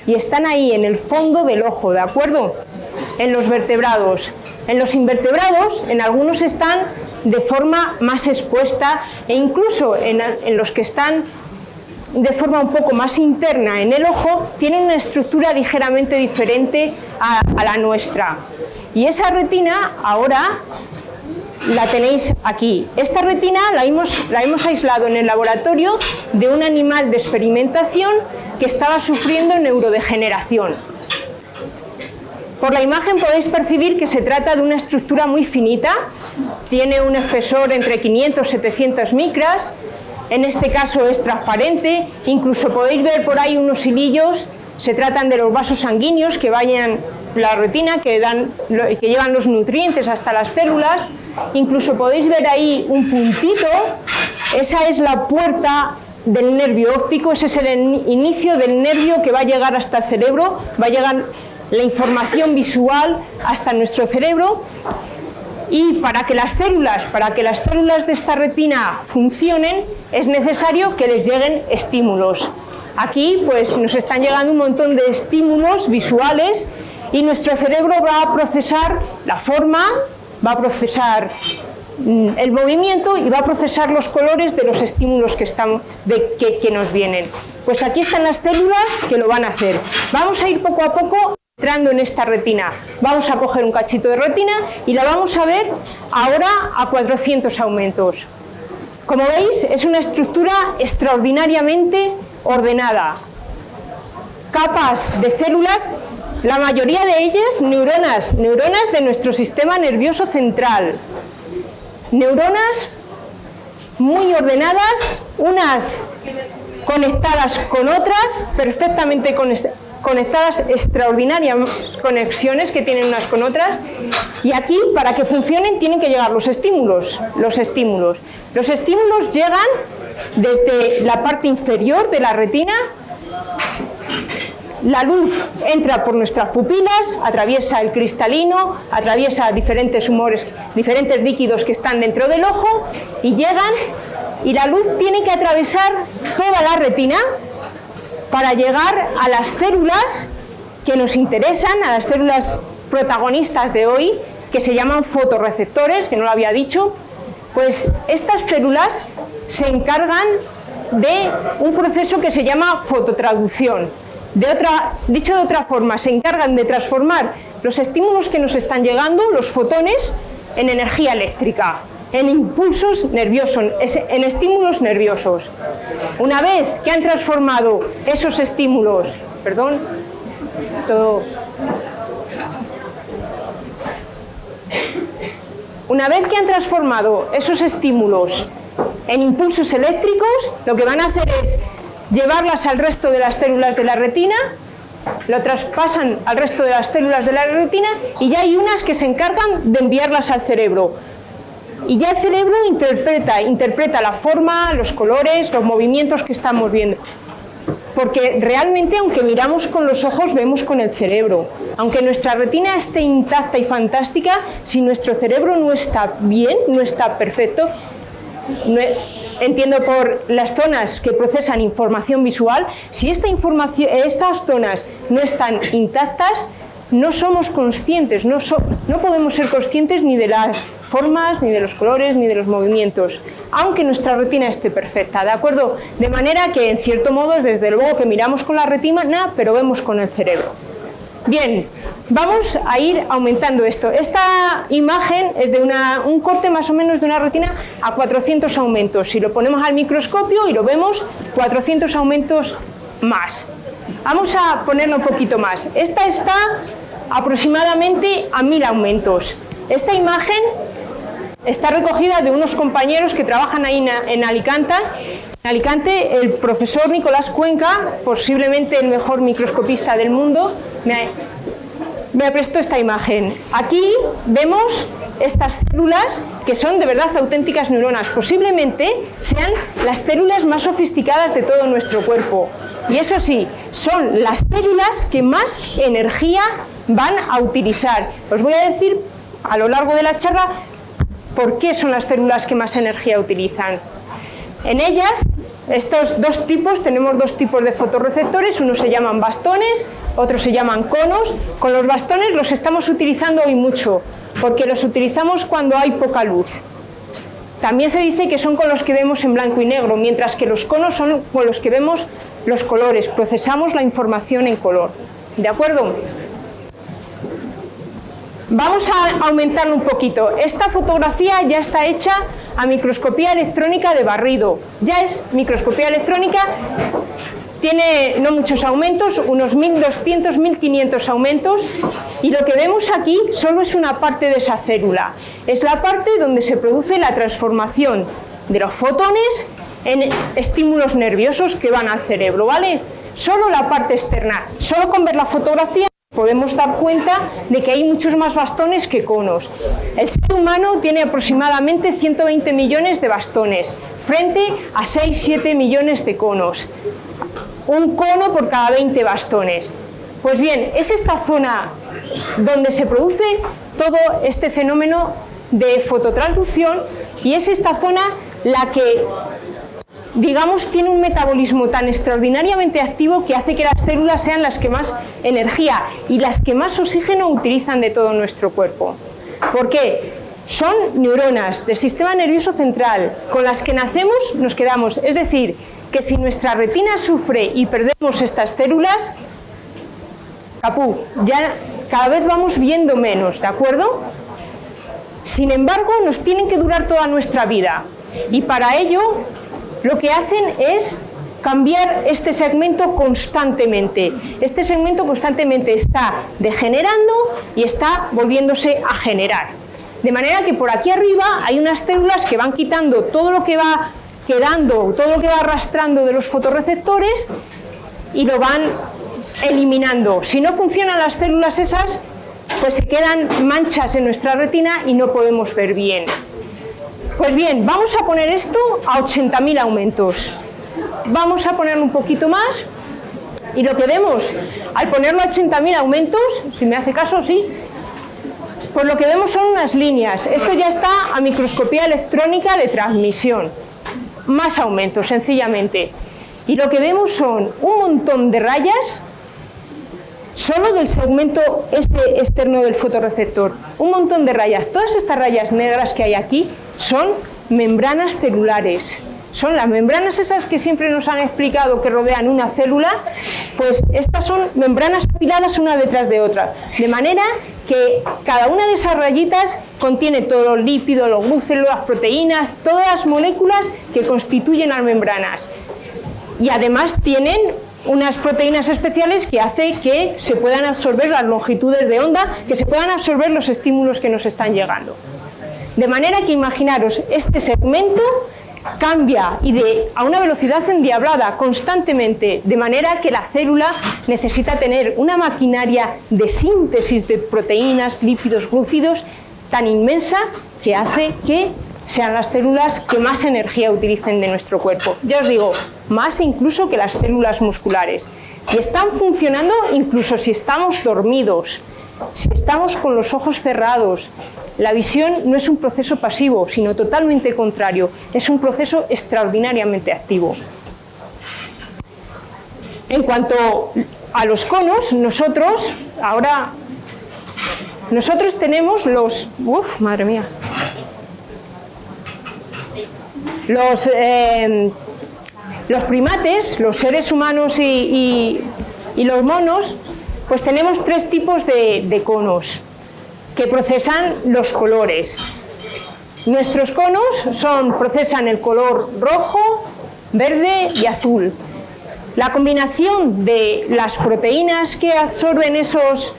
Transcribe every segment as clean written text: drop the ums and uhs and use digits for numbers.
y están ahí en el fondo del ojo, ¿de acuerdo? En los vertebrados. En los invertebrados, en algunos están de forma más expuesta e incluso en los que están de forma un poco más interna en el ojo, tienen una estructura ligeramente diferente a la nuestra. Y esa retina ahora la tenéis aquí. Esta retina la hemos aislado en el laboratorio de un animal de experimentación que estaba sufriendo neurodegeneración. Por la imagen podéis percibir que se trata de una estructura muy finita, tiene un espesor entre 500 y 700 micras, en este caso es transparente, incluso podéis ver por ahí unos hilillos, se tratan de los vasos sanguíneos que vayan la retina, que llevan los nutrientes hasta las células, incluso podéis ver ahí un puntito, esa es la puerta del nervio óptico, ese es el inicio del nervio que va a llegar hasta el cerebro, va a llegar la información visual hasta nuestro cerebro. Y para que las células de esta retina funcionen, es necesario que les lleguen estímulos. Aquí pues nos están llegando un montón de estímulos visuales y nuestro cerebro va a procesar la forma, va a procesar el movimiento y va a procesar los colores de los estímulos que nos vienen. Pues aquí están las células que lo van a hacer. Vamos a ir poco a poco entrando en esta retina. Vamos a coger un cachito de retina y la vamos a ver ahora a 400 aumentos. Como veis, es una estructura extraordinariamente ordenada. Capas de células, la mayoría de ellas neuronas de nuestro sistema nervioso central. Neuronas muy ordenadas, unas conectadas con otras, perfectamente conectadas, extraordinarias conexiones que tienen unas con otras, y aquí para que funcionen tienen que llegar los estímulos. Los estímulos llegan desde la parte inferior de la retina, la luz entra por nuestras pupilas, atraviesa el cristalino, atraviesa diferentes líquidos que están dentro del ojo y llegan, y la luz tiene que atravesar toda la retina para llegar a las células que nos interesan, a las células protagonistas de hoy, que se llaman fotorreceptores, que no lo había dicho. Pues estas células se encargan de un proceso que se llama fototraducción. Dicho de otra forma, se encargan de transformar los estímulos que nos están llegando, los fotones, en energía eléctrica, en impulsos nerviosos, en estímulos nerviosos. Una vez que han transformado esos estímulos, una vez que han transformado esos estímulos en impulsos eléctricos, lo que van a hacer es llevarlas al resto de las células de la retina, lo traspasan al resto de las células de la retina y ya hay unas que se encargan de enviarlas al cerebro. Y ya el cerebro interpreta la forma, los colores, los movimientos que estamos viendo. Porque realmente, aunque miramos con los ojos, vemos con el cerebro. Aunque nuestra retina esté intacta y fantástica, si nuestro cerebro no está bien, no está perfecto, entiendo por las zonas que procesan información visual, si estas zonas no están intactas, no somos conscientes, no podemos ser conscientes ni de las formas, ni de los colores, ni de los movimientos, aunque nuestra retina esté perfecta, ¿de acuerdo? De manera que, en cierto modo, es desde luego que miramos con la retina, pero vemos con el cerebro. Bien, vamos a ir aumentando esto. Esta imagen es de un corte más o menos de una retina a 400 aumentos. Si lo ponemos al microscopio y lo vemos, 400 aumentos más. Vamos a ponerlo un poquito más. Esta está aproximadamente a 1000 aumentos. Esta imagen está recogida de unos compañeros que trabajan ahí en Alicante. En Alicante, el profesor Nicolás Cuenca, posiblemente el mejor microscopista del mundo, me prestó esta imagen. Aquí vemos estas células que son de verdad auténticas neuronas. Posiblemente sean las células más sofisticadas de todo nuestro cuerpo. Y eso sí, son las células que más energía van a utilizar. Os voy a decir a lo largo de la charla por qué son las células que más energía utilizan. En ellas Estos dos tipos, tenemos dos tipos de fotorreceptores, unos se llaman bastones, otros se llaman conos. Con los bastones los estamos utilizando hoy mucho, porque los utilizamos cuando hay poca luz. También se dice que son con los que vemos en blanco y negro, mientras que los conos son con los que vemos los colores, procesamos la información en color. ¿De acuerdo? Vamos a aumentarlo un poquito. Esta fotografía ya está hecha a microscopía electrónica de barrido. Ya es microscopía electrónica, tiene no muchos aumentos, unos 1200, 1500 aumentos, y lo que vemos aquí solo es una parte de esa célula. Es la parte donde se produce la transformación de los fotones en estímulos nerviosos que van al cerebro, ¿vale? Solo la parte externa. Solo con ver la fotografía podemos dar cuenta de que hay muchos más bastones que conos. El ser humano tiene aproximadamente 120 millones de bastones, frente a 6-7 millones de conos. Un cono por cada 20 bastones. Pues bien, es esta zona donde se produce todo este fenómeno de fototransducción, y es esta zona la que, digamos, tiene un metabolismo tan extraordinariamente activo que hace que las células sean las que más energía y las que más oxígeno utilizan de todo nuestro cuerpo. ¿Por qué? Son neuronas del sistema nervioso central, con las que nacemos, nos quedamos. Es decir, que si nuestra retina sufre y perdemos estas células, capú, ya cada vez vamos viendo menos, ¿de acuerdo? Sin embargo, nos tienen que durar toda nuestra vida, y para ello lo que hacen es cambiar este segmento constantemente. Este segmento constantemente está degenerando y está volviéndose a generar. De manera que por aquí arriba hay unas células que van quitando todo lo que va quedando, todo lo que va arrastrando de los fotorreceptores, y lo van eliminando. Si no funcionan las células esas, pues se quedan manchas en nuestra retina y no podemos ver bien. Pues bien, vamos a poner esto a 80.000 aumentos. Vamos a ponerlo un poquito más, y lo que vemos al ponerlo a 80.000 aumentos, si me hace caso, sí, pues lo que vemos son unas líneas. Esto ya está a microscopía electrónica de transmisión. Más aumentos, sencillamente. Y lo que vemos son un montón de rayas solo del segmento este externo del fotorreceptor. Un montón de rayas. Todas estas rayas negras que hay aquí son membranas celulares. Son las membranas esas que siempre nos han explicado que rodean una célula, pues estas son membranas apiladas una detrás de otra. De manera que cada una de esas rayitas contiene todos los lípidos, los glúcidos, las proteínas, todas las moléculas que constituyen las membranas. Y además tienen unas proteínas especiales que hacen que se puedan absorber las longitudes de onda, que se puedan absorber los estímulos que nos están llegando. De manera que imaginaros, este segmento cambia a una velocidad endiablada constantemente, de manera que la célula necesita tener una maquinaria de síntesis de proteínas, lípidos, glúcidos tan inmensa que hace que sean las células que más energía utilicen de nuestro cuerpo. Ya os digo, más incluso que las células musculares. Y están funcionando incluso si estamos dormidos, si estamos con los ojos cerrados. La visión no es un proceso pasivo, sino totalmente contrario. Es un proceso extraordinariamente activo. En cuanto a los conos, nosotros tenemos los... ¡Uf, madre mía! Los primates, los seres humanos y los monos, pues tenemos tres tipos de conos que procesan los colores. Nuestros conos procesan el color rojo, verde y azul. La combinación de las proteínas que absorben esos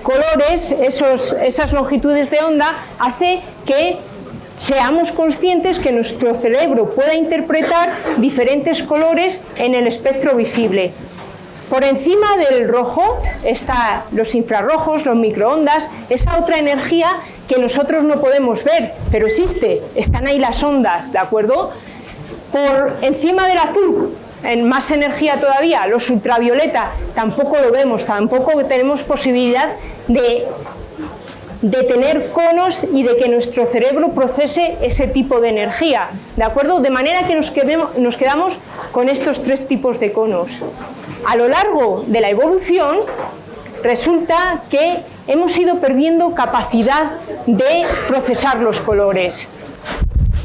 colores, esas longitudes de onda, hace que seamos conscientes que nuestro cerebro pueda interpretar diferentes colores en el espectro visible. Por encima del rojo están los infrarrojos, los microondas, esa otra energía que nosotros no podemos ver, pero existe, están ahí las ondas, ¿de acuerdo? Por encima del azul, en más energía todavía, los ultravioleta, tampoco lo vemos, tampoco tenemos posibilidad de de tener conos y de que nuestro cerebro procese ese tipo de energía, ¿de acuerdo? De manera que nos quedamos con estos tres tipos de conos. A lo largo de la evolución, resulta que hemos ido perdiendo capacidad de procesar los colores.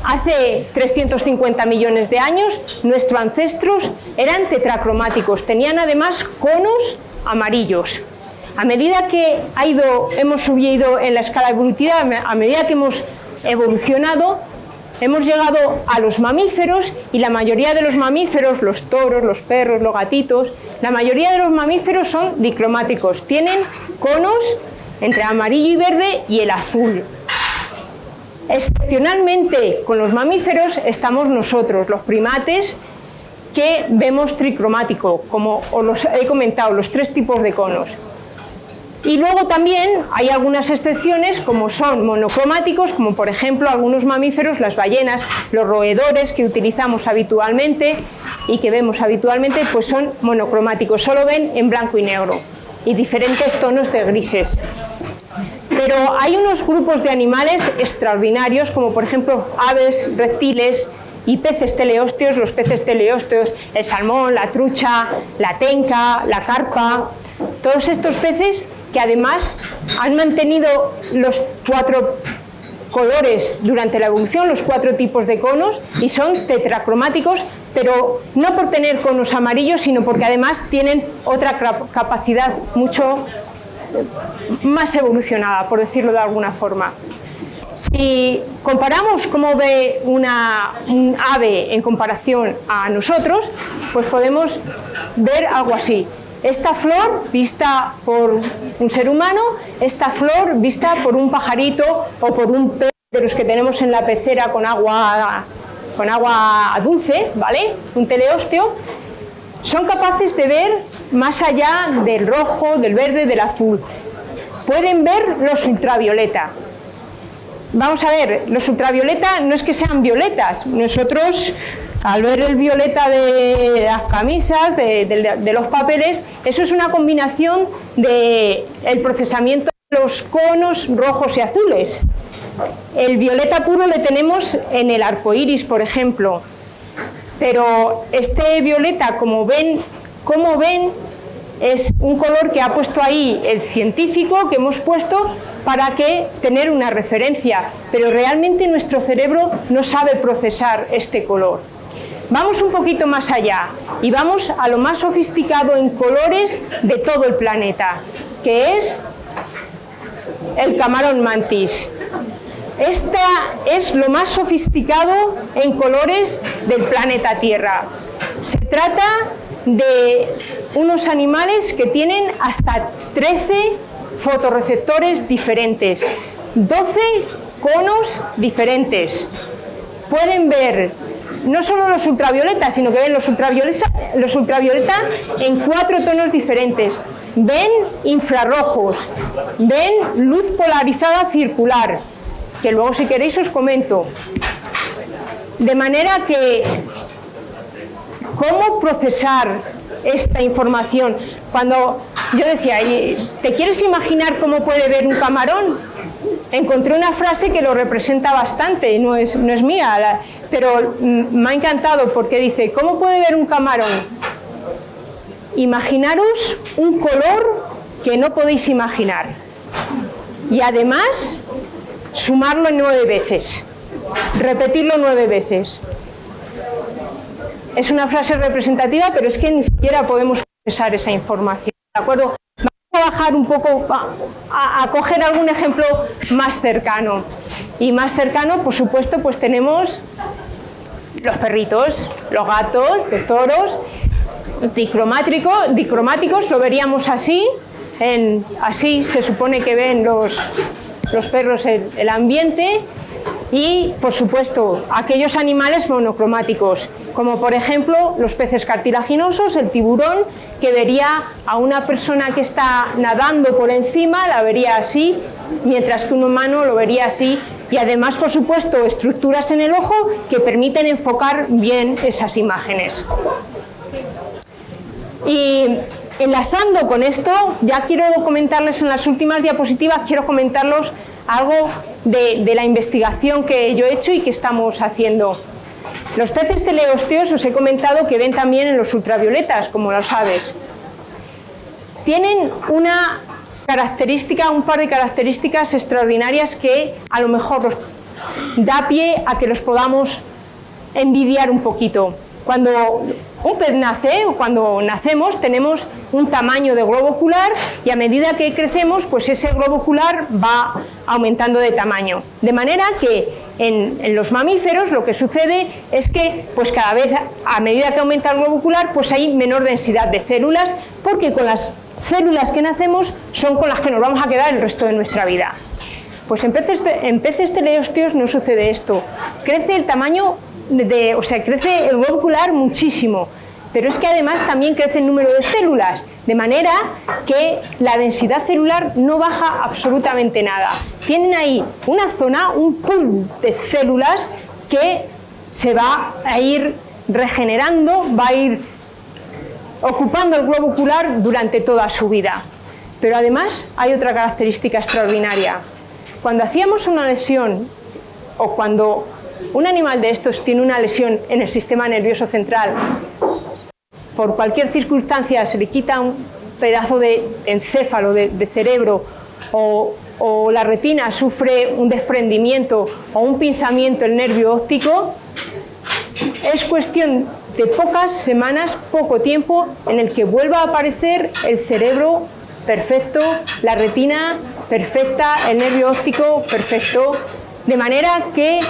Hace 350 millones de años, nuestros ancestros eran tetracromáticos, tenían además conos amarillos. A medida que hemos subido en la escala evolutiva, a medida que hemos evolucionado, hemos llegado a los mamíferos, y la mayoría de los mamíferos, los toros, los perros, los gatitos, la mayoría de los mamíferos son dicromáticos, tienen conos entre amarillo y verde y el azul. Excepcionalmente con los mamíferos estamos nosotros, los primates, que vemos tricromático, como os los he comentado, los tres tipos de conos. Y luego también hay algunas excepciones, como son monocromáticos, como por ejemplo algunos mamíferos, las ballenas, los roedores que utilizamos habitualmente y que vemos habitualmente, pues son monocromáticos, solo ven en blanco y negro y diferentes tonos de grises. Pero hay unos grupos de animales extraordinarios, como por ejemplo aves, reptiles y peces teleósteos. Los peces teleósteos, el salmón, la trucha, la tenca, la carpa, todos estos peces que además han mantenido los cuatro colores durante la evolución, los cuatro tipos de conos, y son tetracromáticos, pero no por tener conos amarillos, sino porque además tienen otra capacidad mucho más evolucionada, por decirlo de alguna forma. Si comparamos cómo ve un ave en comparación a nosotros, pues podemos ver algo así. Esta flor vista por un ser humano, esta flor vista por un pajarito o por un pez de los que tenemos en la pecera con agua dulce, ¿vale? Un teleósteo. Son capaces de ver más allá del rojo, del verde, del azul. Pueden ver los ultravioleta. Vamos a ver, los ultravioleta no es que sean violetas. Nosotros, al ver el violeta de las camisas, de los papeles, eso es una combinación del procesamiento de los conos rojos y azules. El violeta puro le tenemos en el arco iris, por ejemplo. Pero este violeta, como ven, es un color que ha puesto ahí el científico, que hemos puesto para tener una referencia, pero realmente nuestro cerebro no sabe procesar este color. Vamos un poquito más allá y vamos a lo más sofisticado en colores de todo el planeta, que es el camarón mantis. Esta es lo más sofisticado en colores del planeta Tierra. Se trata de unos animales que tienen hasta 13 fotorreceptores diferentes, 12 conos diferentes. Pueden ver no solo los ultravioletas, sino que ven los ultravioleta en 4 tonos diferentes. Ven infrarrojos, ven luz polarizada circular, que luego si queréis os comento. De manera que, ¿cómo procesar esta información? Cuando yo decía, ¿te quieres imaginar cómo puede ver un camarón? Encontré una frase que lo representa bastante, no es mía, pero me ha encantado porque dice, ¿cómo puede ver un camarón? Imaginaros un color que no podéis imaginar y además sumarlo 9 veces, repetirlo 9 veces. Es una frase representativa, pero es que ni siquiera podemos procesar esa información, ¿de acuerdo? Vamos a bajar un poco, a coger algún ejemplo más cercano. Y más cercano, por supuesto, pues tenemos los perritos, los gatos, los toros, dicromáticos, lo veríamos así, así se supone que ven los perros el ambiente. Y, por supuesto, aquellos animales monocromáticos, como por ejemplo los peces cartilaginosos, el tiburón, que vería a una persona que está nadando por encima, la vería así, mientras que un humano lo vería así. Y además, por supuesto, estructuras en el ojo que permiten enfocar bien esas imágenes. Y enlazando con esto, ya quiero comentarles en las últimas diapositivas, quiero comentarles algo de la investigación que yo he hecho y que estamos haciendo. Los peces teleósteos os he comentado que ven también en los ultravioletas, como lo sabes. Tienen una característica, un par de características extraordinarias que a lo mejor nos da pie a que los podamos envidiar un poquito. Cuando un pez nace, o cuando nacemos, tenemos un tamaño de globo ocular y a medida que crecemos, pues ese globo ocular va aumentando de tamaño. De manera que en los mamíferos lo que sucede es que pues cada vez, a medida que aumenta el globo ocular, pues hay menor densidad de células, porque con las células que nacemos son con las que nos vamos a quedar el resto de nuestra vida. Pues en peces teleósteos no sucede esto. Crece el tamaño crece el globo ocular muchísimo, pero es que además también crece el número de células, de manera que la densidad celular no baja absolutamente nada. Tienen ahí una zona, un pool de células que se va a ir regenerando, va a ir ocupando el globo ocular durante toda su vida. Pero además hay otra característica extraordinaria. Cuando hacíamos una lesión o cuando un animal de estos tiene una lesión en el sistema nervioso central, por cualquier circunstancia se le quita un pedazo de encéfalo, de cerebro, o la retina sufre un desprendimiento o un pinzamiento del nervio óptico, es cuestión de pocas semanas, poco tiempo, en el que vuelva a aparecer el cerebro perfecto, la retina perfecta, el nervio óptico perfecto, de manera que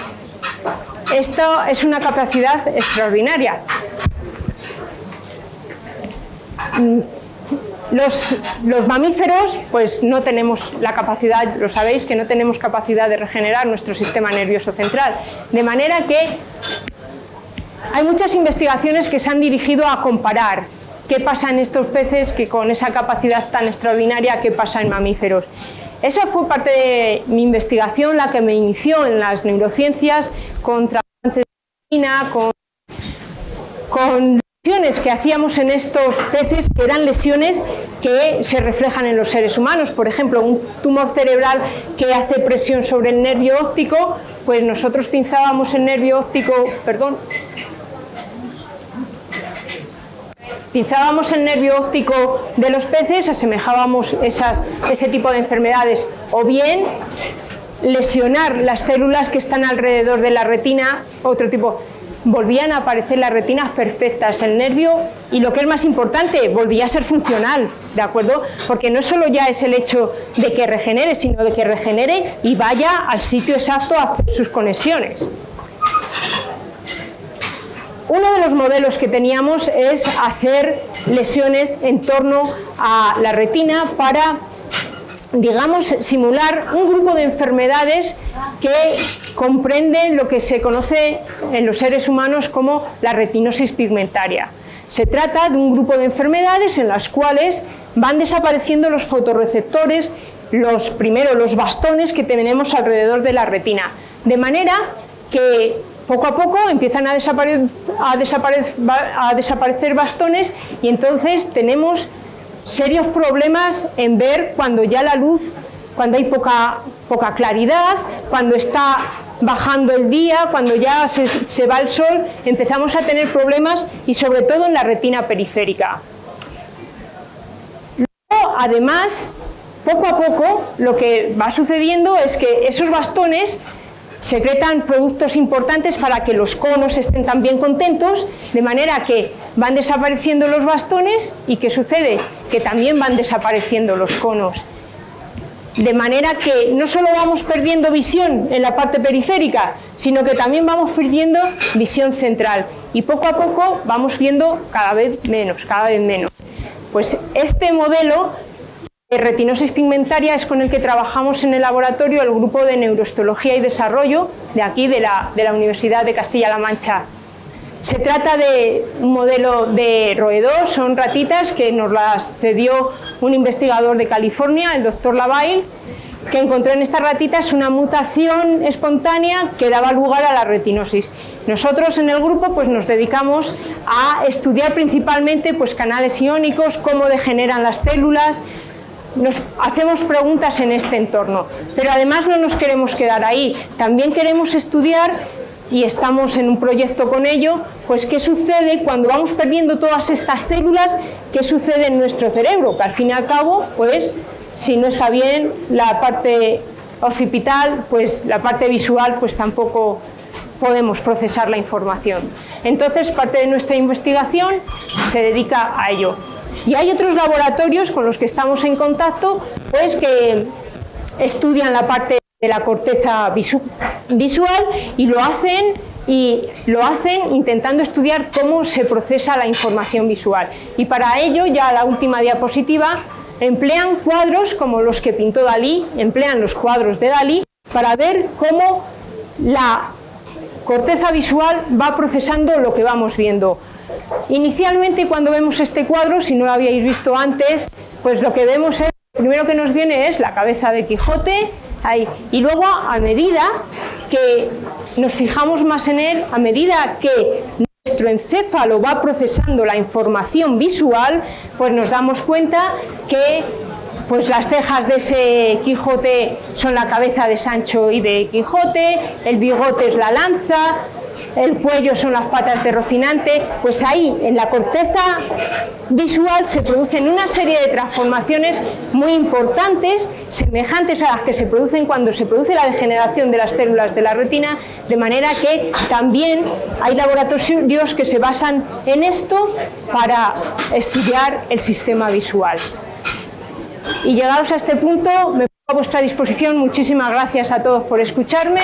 esto es una capacidad extraordinaria. Los mamíferos, pues no tenemos la capacidad, lo sabéis, que no tenemos capacidad de regenerar nuestro sistema nervioso central, de manera que hay muchas investigaciones que se han dirigido a comparar qué pasa en estos peces que con esa capacidad tan extraordinaria, qué pasa en mamíferos. Esa fue parte de mi investigación, la que me inició en las neurociencias, con trasplantes de retina, con lesiones que hacíamos en estos peces, que eran lesiones que se reflejan en los seres humanos. Por ejemplo, un tumor cerebral que hace presión sobre el nervio óptico, pues nosotros pinzábamos el nervio óptico, pinzábamos el nervio óptico de los peces, asemejábamos ese tipo de enfermedades, o bien lesionar las células que están alrededor de la retina, otro tipo, volvían a aparecer las retinas perfectas, el nervio, y lo que es más importante, volvía a ser funcional, ¿de acuerdo? Porque no solo ya es el hecho de que regenere, sino de que regenere y vaya al sitio exacto a hacer sus conexiones. Uno de los modelos que teníamos es hacer lesiones en torno a la retina para, digamos, simular un grupo de enfermedades que comprenden lo que se conoce en los seres humanos como la retinosis pigmentaria. Se trata de un grupo de enfermedades en las cuales van desapareciendo los fotorreceptores, primero los bastones que tenemos alrededor de la retina, de manera que poco a poco empiezan a desaparecer bastones y entonces tenemos serios problemas en ver cuando ya la luz, cuando hay poca claridad, cuando está bajando el día, cuando ya se va el sol, empezamos a tener problemas y sobre todo en la retina periférica. Luego, además, poco a poco lo que va sucediendo es que esos bastones secretan productos importantes para que los conos estén también contentos, de manera que van desapareciendo los bastones y ¿qué sucede? Que también van desapareciendo los conos. De manera que no solo vamos perdiendo visión en la parte periférica, sino que también vamos perdiendo visión central y poco a poco vamos viendo cada vez menos. Pues este modelo de retinosis pigmentaria es con el que trabajamos en el laboratorio el grupo de Neurohistología y Desarrollo de aquí, de la Universidad de Castilla-La Mancha. Se trata de un modelo de roedor, son ratitas que nos las cedió un investigador de California, el doctor Lavaille, que encontró en estas ratitas una mutación espontánea que daba lugar a la retinosis. Nosotros en el grupo pues nos dedicamos a estudiar principalmente pues canales iónicos, cómo degeneran las células, nos hacemos preguntas en este entorno. Pero además no nos queremos quedar ahí, también queremos estudiar, y estamos en un proyecto con ello, pues qué sucede cuando vamos perdiendo todas estas células, qué sucede en nuestro cerebro, que al fin y al cabo, pues si no está bien la parte occipital, pues la parte visual, pues tampoco podemos procesar la información. Entonces, parte de nuestra investigación se dedica a ello. Y hay otros laboratorios con los que estamos en contacto, pues que estudian la parte de la corteza visual y lo hacen intentando estudiar cómo se procesa la información visual. Y para ello, ya la última diapositiva, emplean cuadros como los que pintó Dalí, emplean los cuadros de Dalí para ver cómo la corteza visual va procesando lo que vamos viendo. Inicialmente, cuando vemos este cuadro, si no lo habíais visto antes, pues lo que vemos es, lo primero que nos viene es la cabeza de Quijote, ahí. Y luego, a medida que nos fijamos más en él, a medida que nuestro encéfalo va procesando la información visual, pues nos damos cuenta que pues las cejas de ese Quijote son la cabeza de Sancho y de Quijote, el bigote es la lanza, el cuello son las patas de Rocinante. Pues ahí, en la corteza visual, se producen una serie de transformaciones muy importantes, semejantes a las que se producen cuando se produce la degeneración de las células de la retina, de manera que también hay laboratorios que se basan en esto para estudiar el sistema visual. Y llegados a este punto, me pongo a vuestra disposición. Muchísimas gracias a todos por escucharme.